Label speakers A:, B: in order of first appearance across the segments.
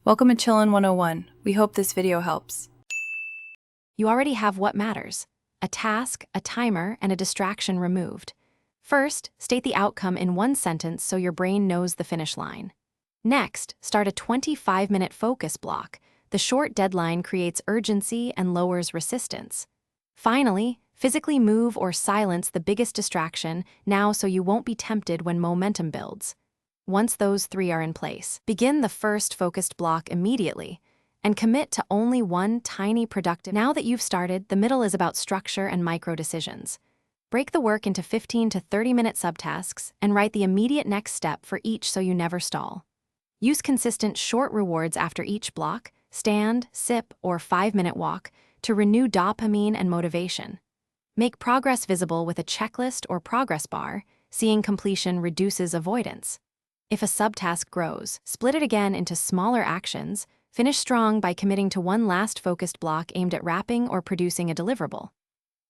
A: Welcome to Chillin' 101. We hope this video helps.
B: You already have what matters: a task, a timer, and a distraction removed. First, state the outcome in one sentence so your brain knows the finish line. Next, start a 25-minute focus block. The short deadline creates urgency and lowers resistance. Finally, physically move or silence the biggest distraction now so you won't be tempted when momentum builds. Once those three are in place, begin the first focused block immediately and commit to only one tiny productive. Now that you've started, the middle is about structure and micro decisions. Break the work into 15 to 30-minute subtasks and write the immediate next step for each so you never stall. Use consistent short rewards after each block, stand, sip, or 5-minute walk to renew dopamine and motivation. Make progress visible with a checklist or progress bar. Seeing completion reduces avoidance. If a subtask grows, split it again into smaller actions. Finish strong by committing to one last focused block aimed at wrapping or producing a deliverable.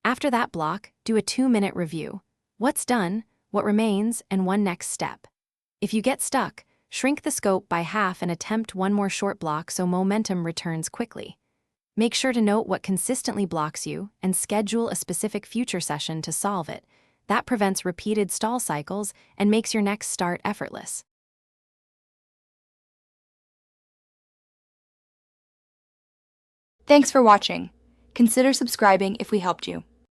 B: After that block, do a 2-minute review. What's done, what remains, and one next step. If you get stuck, shrink the scope by half and attempt one more short block so momentum returns quickly. Make sure to note what consistently blocks you and schedule a specific future session to solve it. That prevents repeated stall cycles and makes your next start effortless.
C: Thanks for watching. Consider subscribing if we helped you.